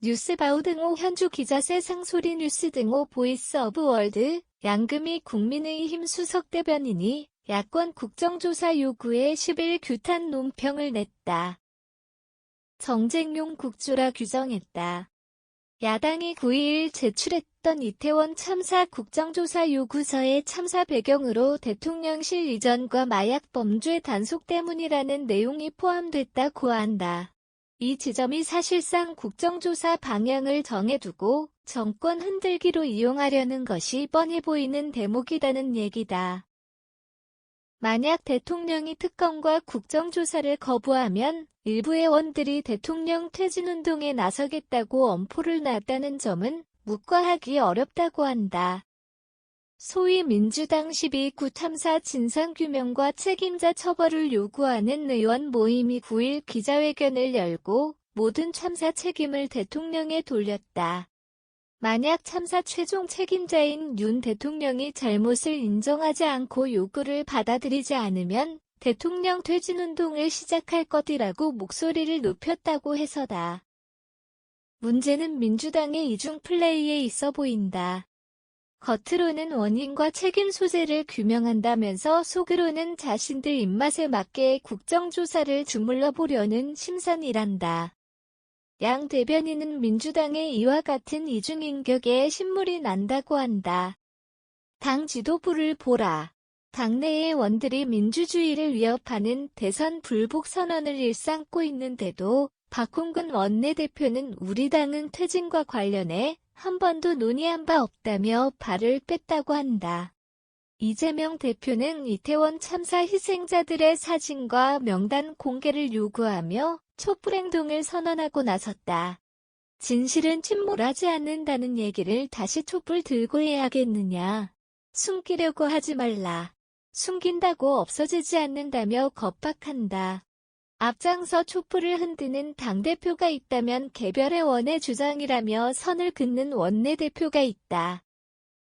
뉴스바우 등호 현주 기자 세상소리 뉴스 등호 보이스 오브 월드 양금희 국민의힘 수석대변인이 야권 국정조사 요구에 10일 규탄 논평을 냈다. 정쟁용 국조라 규정했다. 야당이 9일 제출했던 이태원 참사 국정조사 요구서의 참사 배경으로 대통령실 이전과 마약 범죄 단속 때문이라는 내용이 포함됐다고 한다. 이 지점이 사실상 국정조사 방향을 정해두고 정권 흔들기로 이용하려는 것이 뻔히 보이는 대목이라는 얘기다. 만약 대통령이 특검과 국정조사를 거부하면 일부 의원들이 대통령 퇴진운동에 나서겠다고 엄포를 놨다는 점은 묵과하기 어렵다고 한다. 소위 민주당 12구 참사 진상규명과 책임자 처벌을 요구하는 의원 모임이 9일 기자회견을 열고 모든 참사 책임을 대통령에 돌렸다. 만약 참사 최종 책임자인 윤 대통령이 잘못을 인정하지 않고 요구를 받아들이지 않으면 대통령 퇴진운동을 시작할 것이라고 목소리를 높였다고 해서다. 문제는 민주당의 이중 플레이에 있어 보인다. 겉으로는 원인과 책임 소재를 규명한다면서 속으로는 자신들 입맛에 맞게 국정조사를 주물러 보려는 심산이란다. 양 대변인은 민주당의 이와 같은 이중인격에 신물이 난다고 한다. 당 지도부를 보라. 당내의 원들이 민주주의를 위협하는 대선 불복 선언을 일삼고 있는데도 박홍근 원내대표는 우리 당은 퇴진과 관련해 한 번도 논의한 바 없다며 발을 뺐다고 한다. 이재명 대표는 이태원 참사 희생자들의 사진과 명단 공개를 요구하며 촛불행동을 선언하고 나섰다. 진실은 침몰하지 않는다는 얘기를 다시 촛불 들고 해야겠느냐. 숨기려고 하지 말라. 숨긴다고 없어지지 않는다며 겁박한다. 앞장서 촛불을 흔드는 당대표가 있다면 개별의 원의 주장이라며 선을 긋는 원내대표가 있다.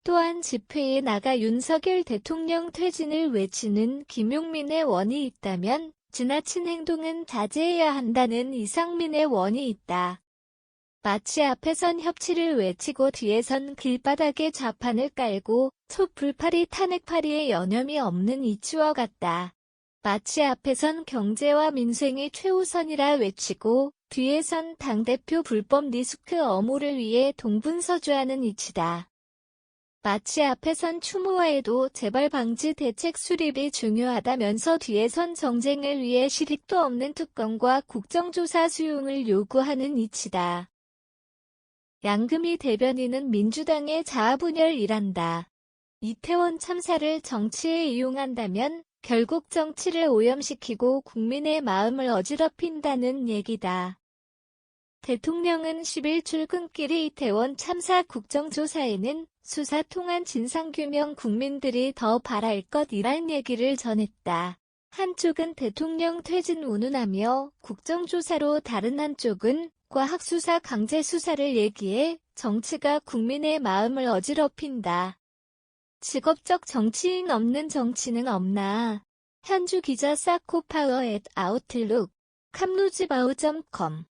또한 집회에 나가 윤석열 대통령 퇴진을 외치는 김용민의 원이 있다면 지나친 행동은 자제해야 한다는 이상민의 원이 있다. 마치 앞에선 협치를 외치고 뒤에선 길바닥에 좌판을 깔고 촛불파리 탄핵파리에 여념이 없는 이치와 같다. 마치 앞에선 경제와 민생이 최우선이라 외치고 뒤에선 당대표 불법 리스크 엄호를 위해 동분서주하는 이치다. 마치 앞에선 추모와에도 재발 방지 대책 수립이 중요하다면서 뒤에선 정쟁을 위해 실익도 없는 특검과 국정조사 수용을 요구하는 이치다. 양금희 대변인은 민주당의 자아분열이란다. 이태원 참사를 정치에 이용한다면 결국 정치를 오염시키고 국민의 마음을 어지럽힌다는 얘기다. 대통령은 10일 출근길이 이태원 참사 국정조사에는 수사 통한 진상규명 국민들이 더 바랄 것이란 얘기를 전했다. 한쪽은 대통령 퇴진 운운하며 국정조사로 다른 한쪽은 과학수사 강제수사를 얘기해 정치가 국민의 마음을 어지럽힌다. 직업적 정치인 없는 정치는 없나. 현주 기자 사코파워 @아웃룩, 캄루지바우.com